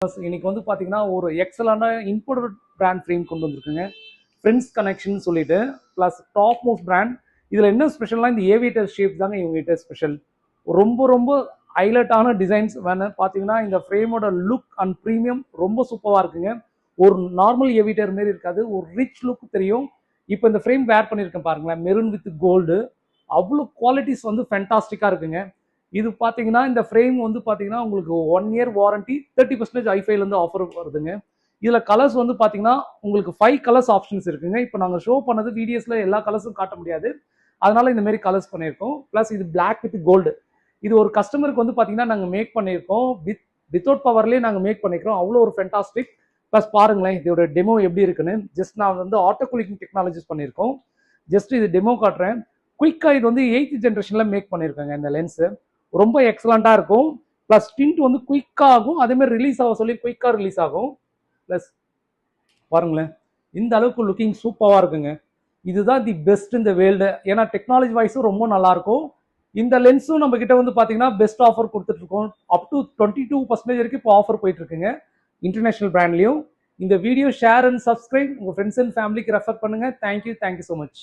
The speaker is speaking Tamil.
இன்னைக்கு வந்து பார்த்தீங்கன்னா ஒரு எக்ஸலான இம்போர்ட்டட் பிராண்ட் ஃப்ரேம் கொண்டு வந்திருக்குங்க. ஃப்ரெண்ட்ஸ் கனெக்ஷன் சொல்லிட்டு ப்ளஸ் டாப் மோஸ்ட் பிராண்ட். இதில் என்ன ஸ்பெஷல்னா இந்த ஏவியேட்டர் ஷேப் தாங்க இவங்ககிட்ட ஸ்பெஷல். ரொம்ப ரொம்ப ஹைலைட்டான டிசைன்ஸ் வேணும் பார்த்தீங்கன்னா இந்த ஃப்ரேமோட லுக் அண்ட் ப்ரீமியம் ரொம்ப சூப்பராக இருக்குங்க. ஒரு நார்மல் ஏவியேட்டர் மாரி இருக்காது, ஒரு ரிச் லுக் தெரியும். இப்போ இந்த ஃப்ரேம் வேர் பண்ணியிருக்கேன் பாருங்களேன், மெரூன் வித் கோல்டு. அவ்வளோ குவாலிட்டிஸ் வந்து ஃபேண்டாஸ்டிக்காக இருக்குங்க. இது பார்த்தீங்கன்னா இந்த ஃப்ரேம் வந்து பார்த்தீங்கன்னா உங்களுக்கு 1 இயர் வாரண்டி, 30% ஐஃபைலேருந்து ஆஃபர் வருதுங்க. இதில் கலர்ஸ் வந்து பார்த்தீங்கன்னா உங்களுக்கு 5 கலர்ஸ் ஆப்ஷன்ஸ் இருக்குங்க. இப்போ நாங்கள் ஷோ பண்ணது வீடியோஸில் எல்லா கலர்ஸும் காட்ட முடியாது, அதனால இந்த மாதிரி கலர்ஸ் பண்ணியிருக்கோம். ப்ளஸ் இது பிளாக் வித் கோல்டு. இது ஒரு கஸ்டமருக்கு வந்து பார்த்தீங்கன்னா நாங்கள் மேக் பண்ணியிருக்கோம், வித்தவுட் பவர்லேயே நாங்கள் மேக் பண்ணிக்கிறோம். அவ்வளோ ஒரு ஃபென்டாஸ்டிக். ப்ளஸ் பாருங்களேன் இதோட டெமோ எப்படி இருக்குன்னு. ஜஸ்ட் நான் வந்து ஆட்டோ கூலிங் டெக்னாலஜிஸ் பண்ணியிருக்கோம். ஜஸ்ட் இது டெமோ காட்டுறேன். குயிக்காக இது வந்து 8th ஜென்ரேஷனில் மேக் பண்ணியிருக்காங்க. இந்த லென்ஸு ரொம்ப எக்ஸலண்ட்டாக இருக்கும். ப்ளஸ் டிண்ட் வந்து குயிக்காக ஆகும், அதேமாதிரி ரிலீஸ் ஆக சொல்லி குயிக்காக ரிலீஸ் ஆகும். ப்ளஸ் பாருங்களேன் இந்த அளவுக்கு லுக்கிங் சூப்பராக இருக்குங்க. இதுதான் தி பெஸ்ட் இந்த வேர்ல்டு. ஏன்னா டெக்னாலஜி வைஸும் ரொம்ப நல்லாயிருக்கும். இந்த லென்ஸும் நம்ம கிட்ட வந்து பார்த்தீங்கன்னா பெஸ்ட் ஆஃபர் கொடுத்துட்ருக்கோம். அப் டு 22% வரைக்கும் இப்போ ஆஃபர் போயிட்டு இருக்குங்க இன்டர்நேஷனல் பிராண்ட்லையும். இந்த வீடியோ ஷேர் அண்ட் சப்ஸ்கிரைப் உங்கள் ஃப்ரெண்ட்ஸ் அண்ட் ஃபேமிலிக்கு ரெஃபர் பண்ணுங்கள். Thank you so much.